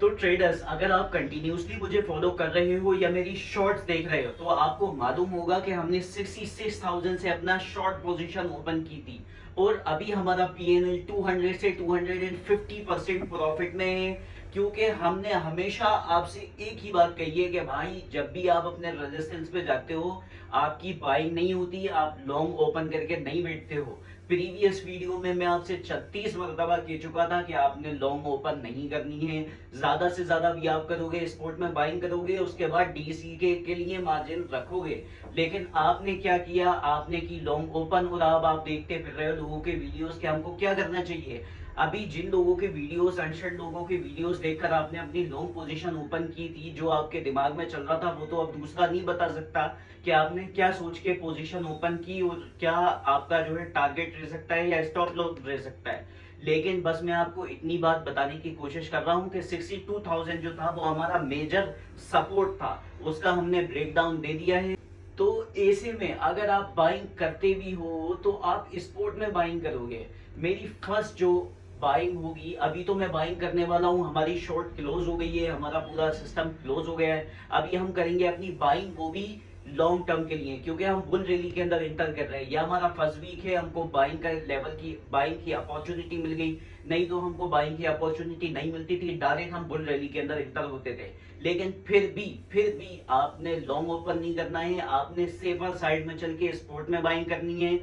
तो ट्रेडर्स, अगर आप कंटिन्यूसली मुझे फॉलो कर रहे हो या मेरी शॉर्ट्स देख रहे हो तो आपको मालूम होगा कि हमने 66,000 से अपना शॉर्ट पोजीशन ओपन की थी और अभी हमारा पीएनएल 200 से 250% प्रॉफिट में है, क्योंकि हमने हमेशा आपसे एक ही बात कही है कि भाई जब भी आप अपने रेजिस्टेंस पे जाते हो आपकी बाइंग नहीं होती, आप लॉन्ग ओपन करके नहीं बैठते हो। प्रीवियस वीडियो में मैं आपसे 36 मरतबा कह चुका था कि आपने लॉन्ग ओपन नहीं करनी है। ज्यादा से ज्यादा भी आप करोगे, स्पोर्ट में बाइंग करोगे, उसके बाद डीसी के लिए मार्जिन रखोगे। लेकिन आपने क्या किया, आपने की लॉन्ग ओपन और अब आप देखते फिर रहे हो लोगों के वीडियोस के हमको क्या करना चाहिए। अभी जिन लोगों के वीडियोस, अनशर्ट लोगों के वीडियोस देखकर आपने अपनी लॉन्ग पोजीशन ओपन की थी, जो आपके दिमाग में चल रहा था वो तो अब दूसरा नहीं बता सकता कि आपने क्या सोच के पोजीशन ओपन की और क्या आपका जो है टारगेट रह सकता है या स्टॉप लॉस रह सकता है। लेकिन बस मैं आपको इतनी बात बताने की कोशिश कर रहा हूं कि 62,000 जो था वो हमारा मेजर सपोर्ट था, उसका हमने ब्रेक डाउन दे दिया है। तो ऐसे में अगर आप बाइंग करते भी हो तो आप स्पोर्ट में बाइंग करोगे। मेरी फर्स्ट जो बाइंग होगी, अभी तो मैं बाइंग करने वाला हूं, हमारी शॉर्ट क्लोज हो गई है, हमारा पूरा सिस्टम क्लोज हो गया है। अभी हम करेंगे अपनी बाइंग वो भी लॉन्ग टर्म के लिए, क्योंकि हम बुल रैली के अंदर इंटर कर रहे हैं। यह हमारा फर्स्ट वीक है, हमको बाइंग का लेवल की बाइंग की अपॉर्चुनिटी मिल गई। नहीं तो हमको बाइंग की अपॉर्चुनिटी नहीं मिलती थी, डायरेक्ट हम बुल रैली के अंदर इंटर होते थे। लेकिन फिर भी आपने लॉन्ग ओपन नहीं करना है, आपने सेफर साइड में चल के स्पोर्ट में बाइंग करनी है।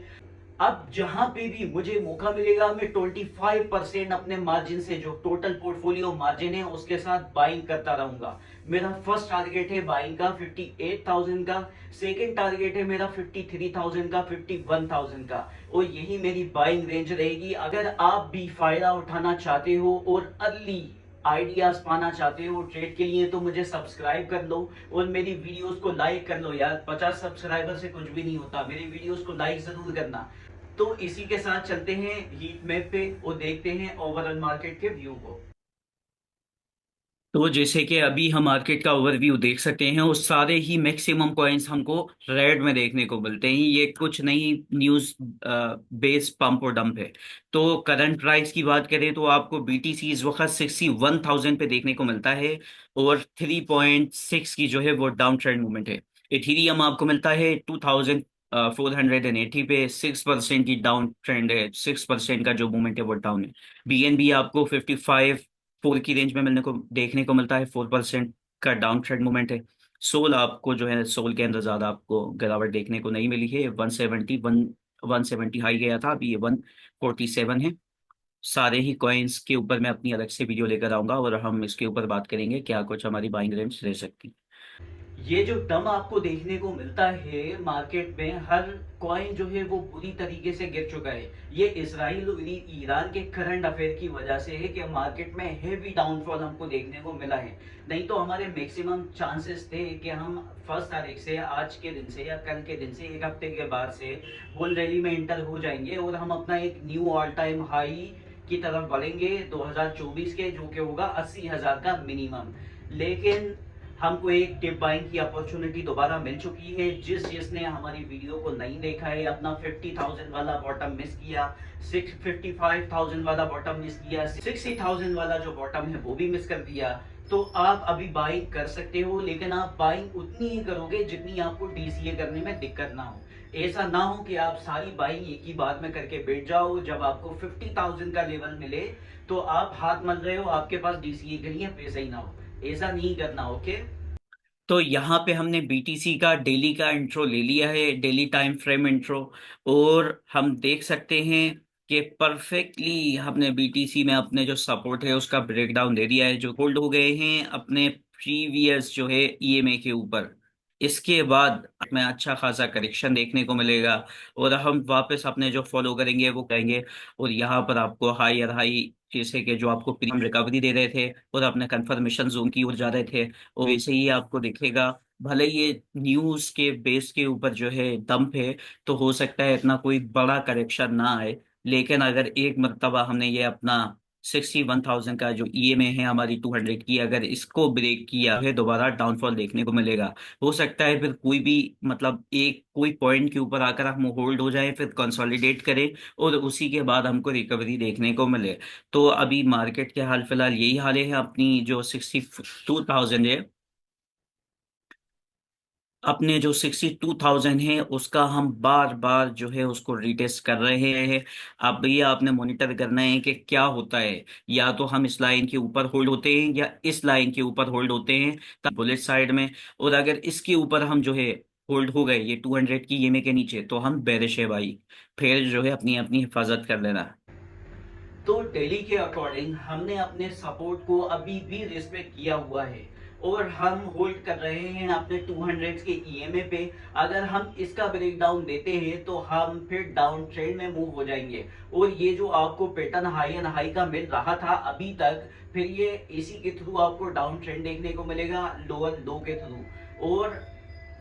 अब जहां पे भी मुझे मौका मिलेगा मैं 25% अपने मार्जिन से, जो टोटल पोर्टफोलियो मार्जिन है उसके साथ बाइंग करता रहूंगा। मेरा फर्स्ट टारगेट है बाइंग का 58,000 का, सेकंड टारगेट है मेरा 53,000 का, 51,000 का, और यही मेरी बाइंग रेंज रहेगी। अगर आप भी फायदा उठाना चाहते हो और अर्ली आइडियाज पाना चाहते हो ट्रेड के लिए तो मुझे सब्सक्राइब कर लो और मेरी वीडियोस को लाइक कर लो यार। 50 सब्सक्राइबर से कुछ भी नहीं होता, मेरी वीडियोस को लाइक जरूर करना। तो इसी के साथ चलते हैं हीट मैप पे और देखते हैं ओवरऑल मार्केट के व्यू को। तो जैसे कि अभी हम मार्केट का ओवरव्यू देख सकते हैं और सारे ही मैक्सिमम कॉइन्स हमको रेड में देखने को मिलते हैं। ये कुछ नई न्यूज़ बेस पंप और डंप है। तो करंट प्राइस की बात करें तो आपको बीटीसी इस वक्त 61,000 पे देखने को मिलता है और 3.6 की जो है वो डाउन ट्रेंड मूवमेंट है। इथीरियम आपको मिलता है 2,480 पे, 6% की डाउन ट्रेंड है, 6% का जो मूवमेंट है वो डाउन है। बीएनबी आपको 4 की रेंज में मिलने को देखने को मिलता है, 4% का डाउन ट्रेंड मूवमेंट है। सोल आपको जो है सोल के अंदर ज्यादा आपको गिरावट देखने को नहीं मिली है, 170 हाई गया था, अभी ये 147 है। सारे ही कॉइन्स के ऊपर मैं अपनी अलग से वीडियो लेकर आऊंगा और हम इसके ऊपर बात करेंगे क्या कुछ हमारी बाइंग रेंज रह सकती है। ये जो दम आपको देखने को मिलता है मार्केट में, हर कॉइन जो है वो बुरी तरीके से गिर चुका है। ये इसराइल और ईरान के करंट अफेयर की वजह से है कि मार्केट में हेवी डाउनफॉल हमको देखने को मिला है। नहीं तो हमारे मैक्सिमम चांसेस थे कि हम फर्स्ट तारीख से, आज के दिन से या कल के दिन से, एक हफ्ते के बाद से बुल रैली में इंटर हो जाएंगे और हम अपना एक न्यू ऑल टाइम हाई की तरफ बढ़ेंगे 2024 के, जो कि होगा 80,000 का मिनिमम। लेकिन हमको एक टिप बाइंग की अपॉर्चुनिटी दोबारा मिल चुकी है। जिसने हमारी वीडियो को नहीं देखा है, अपना 50,000 वाला बॉटम मिस किया, 55,000 वाला बॉटम मिस किया, 60,000 वाला जो बॉटम है वो भी मिस कर दिया, तो आप अभी बाइंग कर सकते हो। लेकिन आप बाइंग उतनी ही करोगे जितनी आपको डीसीए करने में दिक्कत ना हो। ऐसा ना हो कि आप सारी बाइंग एक ही बार में करके बैठ जाओ, जब आपको 50,000 का लेवल मिले तो आप हाथ मल रहे हो, आपके पास डीसीए के लिए पैसा ही ना हो। ऐसा नहीं करना, ओके। तो यहाँ पे हमने बीटीसी का डेली का इंट्रो ले लिया है, डेली टाइम फ्रेम इंट्रो। और हम देख सकते हैं कि परफेक्टली हमने बीटीसी में अपने जो सपोर्ट है उसका ब्रेकडाउन दे दिया है, जो होल्ड हो गए हैं अपने प्रीवियस जो है ईएमए के ऊपर। इसके बाद हमें अच्छा खासा करेक्शन देखने को मिलेगा और हम वापस अपने जो फॉलो करेंगे वो करेंगे। और यहाँ पर आपको हाई और हाई, जैसे कि जो आपको प्रीमियम रिकवरी दे रहे थे और अपने कंफर्मेशन जोन की ओर जा रहे थे, और वैसे ही आपको दिखेगा। भले ये न्यूज के बेस के ऊपर जो है डंप है, तो हो सकता है इतना कोई बड़ा करेक्शन ना आए, लेकिन अगर एक मर्तबा हमने ये अपना 61,000 का जो ईएमए है हमारी 200 की, अगर इसको ब्रेक किया है दोबारा डाउनफॉल देखने को मिलेगा। हो सकता है फिर कोई भी मतलब एक कोई पॉइंट के ऊपर आकर हम होल्ड हो जाए, फिर कंसोलिडेट करें और उसी के बाद हमको रिकवरी देखने को मिले। तो अभी मार्केट के हाल फिलहाल यही हाल है। अपनी जो 62,000 है, अपने जो 62,000 है उसका हम बार बार जो है उसको रिटेस्ट कर रहे हैं। अब ये आपने मॉनिटर करना है कि क्या होता है, या तो हम इस लाइन के ऊपर होल्ड होते हैं या इस लाइन के ऊपर होल्ड होते हैं बुलिट साइड में। और अगर इसके ऊपर हम जो है होल्ड हो गए ये 200 की ईएमए के नीचे, तो हम बेरिश है भाई, फिर जो है अपनी अपनी हिफाजत कर लेना। तो डेली के अकॉर्डिंग हमने अपने सपोर्ट को अभी भी रिस्पेक्ट किया हुआ है और हम होल्ड कर रहे हैं अपने 200 के ईएमए पे। अगर हम इसका ब्रेकडाउन देते हैं तो हम फिर डाउन ट्रेंड में मूव हो जाएंगे और ये जो आपको पैटर्न हाई एंड हाई का मिल रहा था अभी तक, फिर ये इसी के थ्रू आपको डाउन ट्रेंड देखने को मिलेगा लोअर लो के थ्रू। और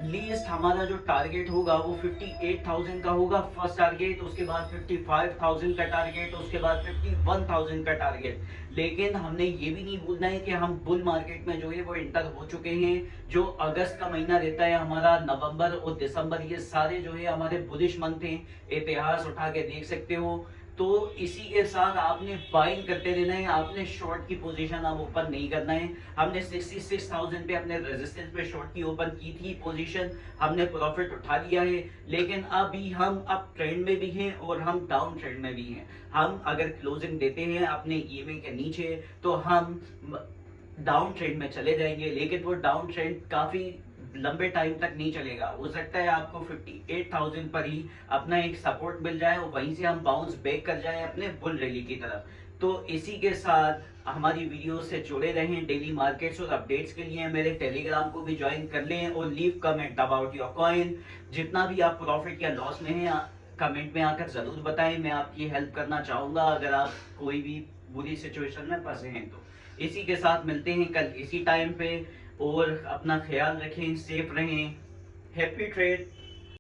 लीस्ट हमारा जो टारगेट होगा वो 58,000 का होगा फर्स्ट टारगेट, उसके बाद 55,000 का टारगेट, उसके बाद 51,000 का टारगेट। लेकिन हमने ये भी नहीं भूलना है कि हम बुल मार्केट में जो है वो इंटर हो चुके हैं। जो अगस्त का महीना रहता है हमारा, नवंबर और दिसंबर, ये सारे जो है हमारे बुलिश मंथ हैं। इतिहास उठा के देख सकते हो। तो इसी के साथ आपने बाइंग करते रहना है, आपने शॉर्ट की पोजीशन अब ओपन नहीं करना है। हमने 66,000 पे अपने रेजिस्टेंस पे शॉर्ट की ओपन की थी पोजीशन, हमने प्रॉफिट उठा लिया है। लेकिन अभी हम अप ट्रेंड में भी हैं और हम डाउन ट्रेंड में भी हैं। हम अगर क्लोजिंग देते हैं अपने ईएमए के नीचे तो हम डाउन ट्रेंड में चले जाएंगे, लेकिन वो डाउन ट्रेंड काफी लंबे टाइम तक नहीं चलेगा। हो सकता है आपको 58,000 पर ही अपना एक सपोर्ट मिल जाए और वहीं से हम बाउंस बैक कर जाए अपने बुल रैली की तरफ। तो इसी के साथ हमारी वीडियो से जुड़े रहें। डेली मार्केट्स और अपडेट्स के लिए मेरे टेलीग्राम को भी ज्वाइन कर लें और leave comment about your coin. जितना भी आप प्रॉफिट या लॉस में हैं कमेंट में आकर जरूर बताएं, मैं आपकी हेल्प करना चाहूंगा अगर आप कोई भी बुरी सिचुएशन में फंसे हैं तो। इसी के साथ मिलते हैं कल इसी टाइम पे, और अपना ख्याल रखें, सेफ रहें। Happy trade.